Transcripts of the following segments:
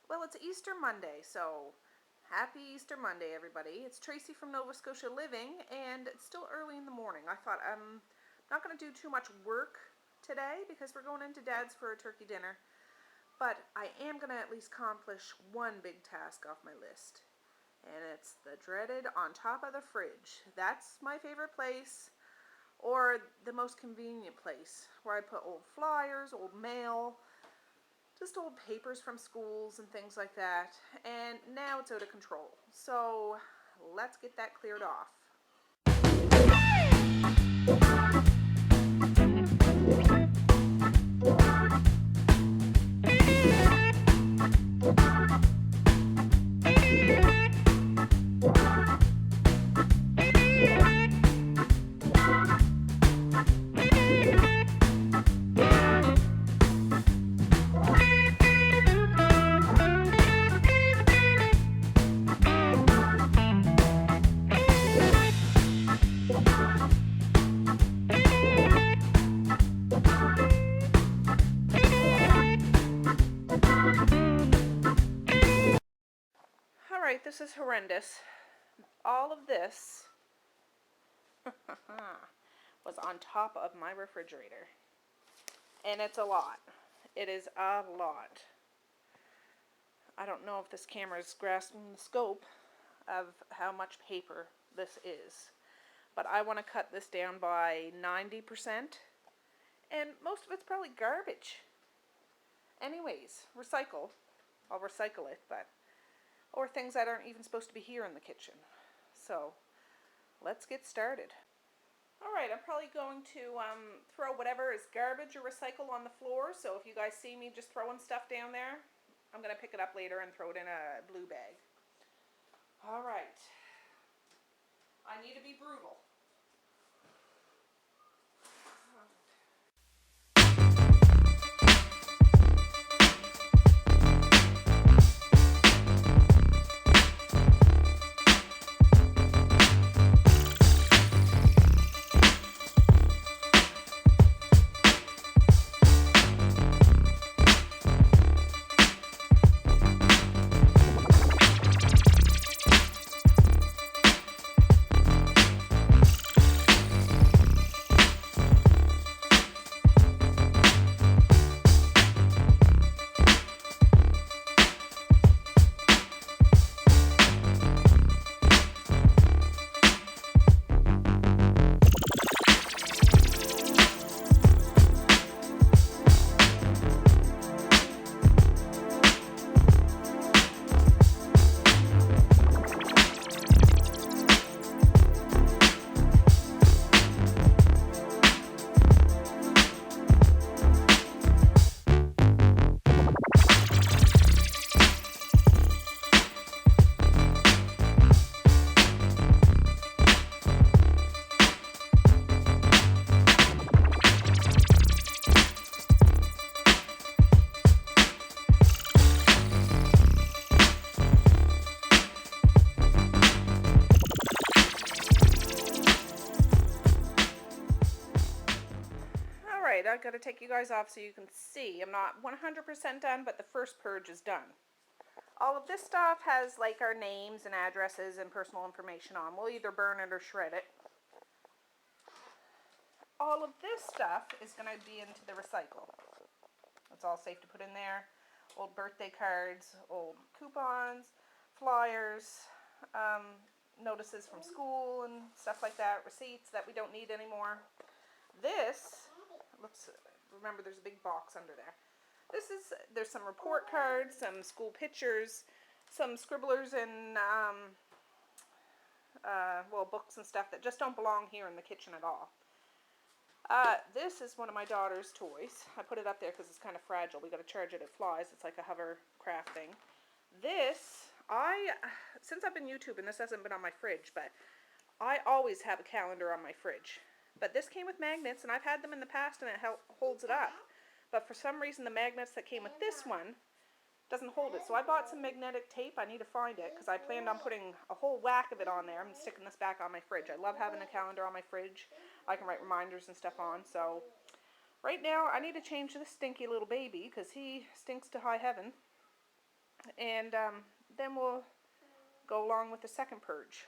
Well, it's Easter Monday, so happy Easter Monday, everybody. It's Tracey from Novascotialiving, and it's still early in the morning. I thought I'm not going to do too much work today because we're going into Dad's for a turkey dinner, but I am going to at least accomplish one big task off my list, and it's the dreaded on top of the fridge. That's my favorite place, or the most convenient place, where I put old flyers, old mail, just old papers from schools and things like that, and now it's out of control. So let's get that cleared off. Alright, this is horrendous. All of this was on top of my refrigerator. And it's a lot. It is a lot. I don't know if this camera is grasping the scope of how much paper this is. But I want to cut this down by 90%. And most of it's probably garbage. Anyways, recycle. I'll recycle it, or things that aren't even supposed to be here in the kitchen. So, let's get started. Alright, I'm probably going to throw whatever is garbage or recycle on the floor, so if you guys see me just throwing stuff down there, I'm going to pick it up later and throw it in a blue bag. Alright. I need to be brutal. I've got to take you guys off so you can see. I'm not 100% done, but the first purge is done. All of this stuff has like our names and addresses and personal information on. We'll either burn it or shred it. All of this stuff is going to be into the recycle. It's all safe to put in there. Old birthday cards, old coupons, flyers, notices from school and stuff like that, receipts that we don't need anymore. This, remember there's a big box under there. There's some report cards, some school pictures, some scribblers and, books and stuff that just don't belong here in the kitchen at all. This is one of my daughter's toys. I put it up there because it's kind of fragile. We got to charge it, it flies. It's like a hovercraft thing. This, since I've been YouTubing, this hasn't been on my fridge, but I always have a calendar on my fridge. But this came with magnets, and I've had them in the past, and it holds it up. But for some reason, the magnets that came with this one doesn't hold it. So I bought some magnetic tape. I need to find it, because I planned on putting a whole whack of it on there. I'm sticking this back on my fridge. I love having a calendar on my fridge. I can write reminders and stuff on. So right now, I need to change this stinky little baby, because he stinks to high heaven. And then we'll go along with the second purge.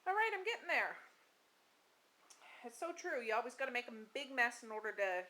All right, I'm getting there. It's so true. You always got to make a big mess in order to,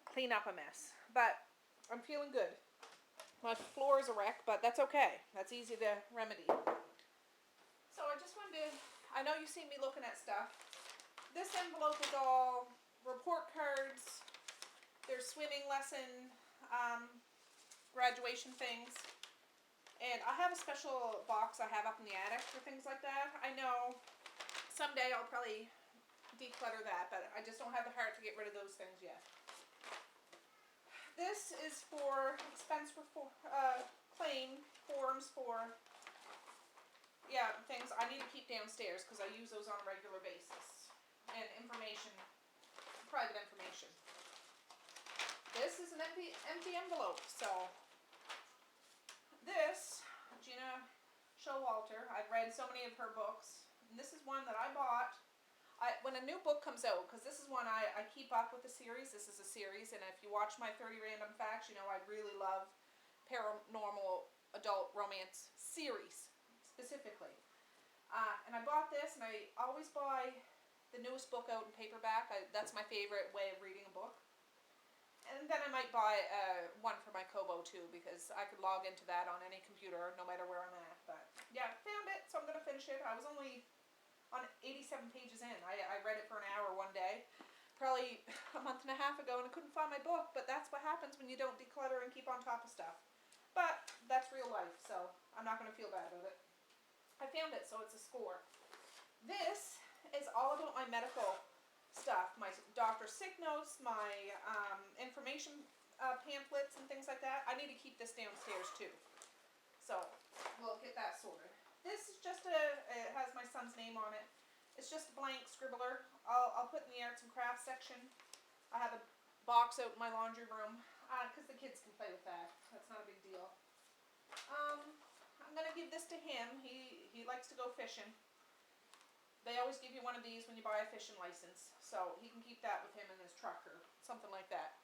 clean up a mess. But I'm feeling good. My floor is a wreck, but that's okay. That's easy to remedy. So I just wanted to, I know you see me looking at stuff. This envelope is all report cards. There's swimming lesson, graduation things. And I have a special box I have up in the attic for things like that. I know someday I'll probably declutter that, but I just don't have the heart to get rid of those things yet. This is for expense claim forms for things I need to keep downstairs because I use those on a regular basis. And information, private information. This is an empty envelope, so this, Gina Showalter, I've read so many of her books, and this is one that I bought when a new book comes out, because this is one I keep up with the series. This is a series, and if you watch my 30 Random Facts, you know I really love paranormal adult romance series, specifically. And I bought this, and I always buy the newest book out in paperback. That's my favorite way of reading a book. And then I might buy one for my Kobo too, because I could log into that on any computer, no matter where I'm at. But yeah, found it, so I'm going to finish it. I was only on 87 pages in. I read it for an hour one day, probably a month and a half ago, and I couldn't find my book. But that's what happens when you don't declutter and keep on top of stuff. But that's real life, so I'm not going to feel bad about it. I found it, so it's a score. This is all about my medical stuff, my doctor's sick notes, my information pamphlets and things like that. I need to keep this downstairs too. So we'll get that sorted. This is just it has my son's name on it. It's just a blank scribbler. I'll put in the arts and crafts section. I have a box out in my laundry room because the kids can play with that. That's not a big deal. I'm going to give this to him. He likes to go fishing. They always give you one of these when you buy a fishing license, so he can keep that with him in his truck or something like that.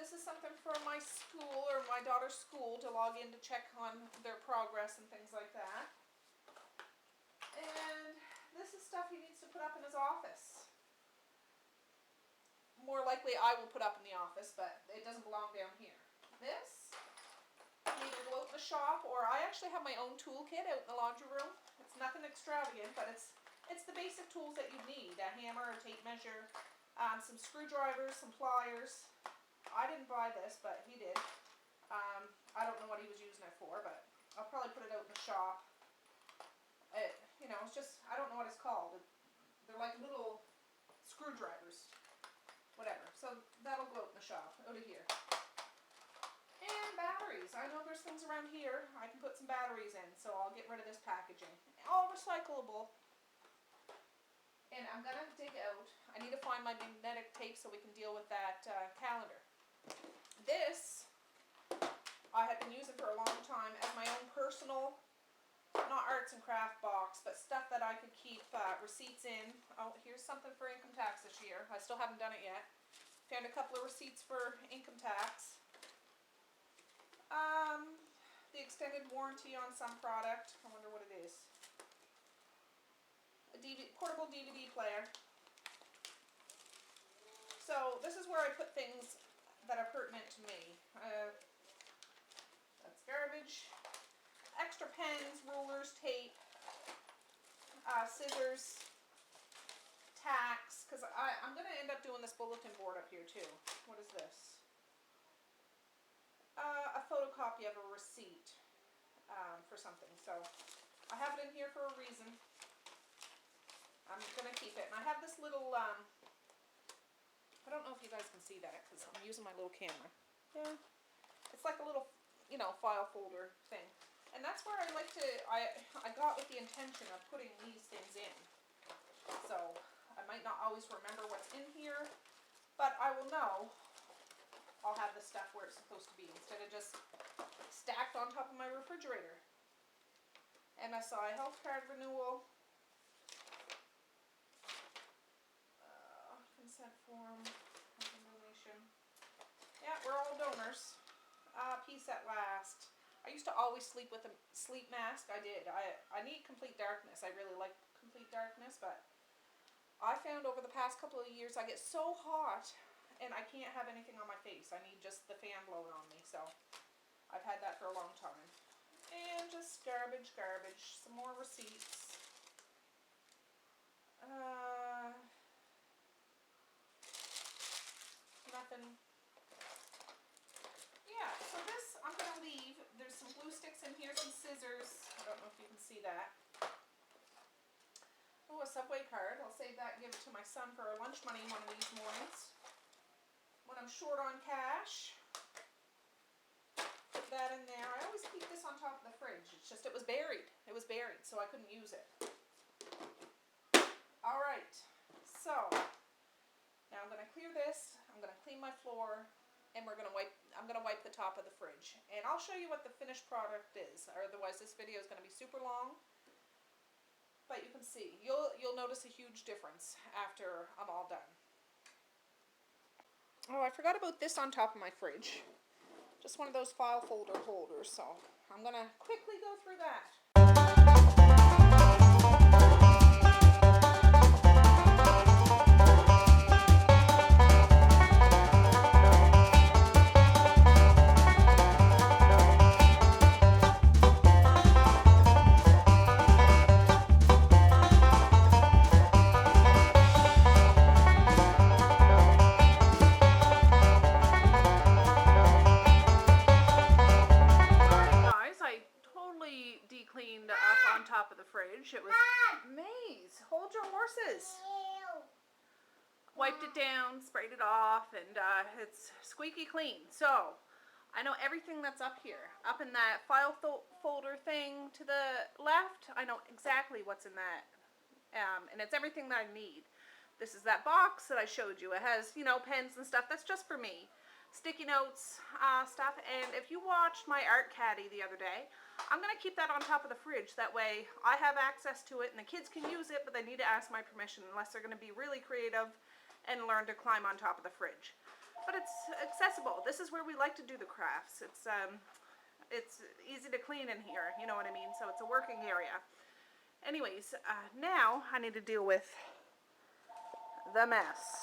This is something for my school or my daughter's school to log in to check on their progress and things like that. And this is stuff he needs to put up in his office. More likely I will put up in the office, but it doesn't belong down here. This can either go out in the shop, or I actually have my own toolkit out in the laundry room. It's nothing extravagant, but it's the basic tools that you need. A hammer, a tape measure, some screwdrivers, some pliers. I didn't buy this, but he did. I don't know what he was using it for, but I'll probably put it out in the shop. It's just, I don't know what it's called. They're like little screwdrivers. Whatever. So that'll go out in the shop, out of here. And batteries. I know there's things around here I can put some batteries in, so I'll get rid of this packaging. All recyclable. And I'm going to dig out, I need to find my magnetic tape so we can deal with that calendar. This, I have been using for a long time as my own personal, not arts and craft box, but stuff that I could keep receipts in. Oh, here's something for income tax this year. I still haven't done it yet. Found a couple of receipts for income tax. The extended warranty on some product. I wonder what it is. A portable DVD player. where I put things that are pertinent to me. That's garbage. Extra pens, rulers, tape, scissors, tacks, because I'm going to end up doing this bulletin board up here too. What is this? A photocopy of a receipt for something. So I have it in here for a reason. I'm going to keep it. And I have this little, I don't know if you guys can see that because I'm using my little camera. Yeah. It's like a little, you know, file folder thing. And that's where I like to, I got with the intention of putting these things in. So I might not always remember what's in here, but I will know I'll have the stuff where it's supposed to be instead of just stacked on top of my refrigerator. MSI health card renewal. Consent form, donation. Yeah, we're all donors. Peace at last. I used to always sleep with a sleep mask. I did. I need complete darkness. I really like complete darkness, but I found over the past couple of years I get so hot and I can't have anything on my face. I need just the fan blowing on me, so I've had that for a long time. And just garbage. Some more receipts. Nothing. Yeah, so this I'm going to leave. There's some glue sticks in here, some scissors. I don't know if you can see that. Oh, a Subway card. I'll save that and give it to my son for our lunch money one of these mornings. When I'm short on cash, put that in there. I always keep this on top of the fridge. It's just it was buried. It was buried, so I couldn't use it. All right, so now I'm going to clear this. I'm going to clean my floor, and I'm going to wipe the top of the fridge. And I'll show you what the finished product is. Or otherwise, this video is going to be super long. But you can see, you'll notice a huge difference after I'm all done. Oh, I forgot about this on top of my fridge. Just one of those file folder holders. So I'm going to quickly go through that. Cleaned up on top of the fridge. It was Maze, hold your horses. Wiped it down, sprayed it off, and it's squeaky clean. So I know everything that's up here, up in that file folder thing to the left. I know exactly what's in that, and it's everything that I need. This is that box that I showed you. It has, you know, pens and stuff. That's just for me. Sticky notes, stuff. And if you watched my art caddy the other day, I'm going to keep that on top of the fridge. That way I have access to it and the kids can use it, but they need to ask my permission unless they're going to be really creative and learn to climb on top of the fridge. But it's accessible. This is where we like to do the crafts. It's easy to clean in here, you know what I mean? So it's a working area. Anyways, now I need to deal with the mess.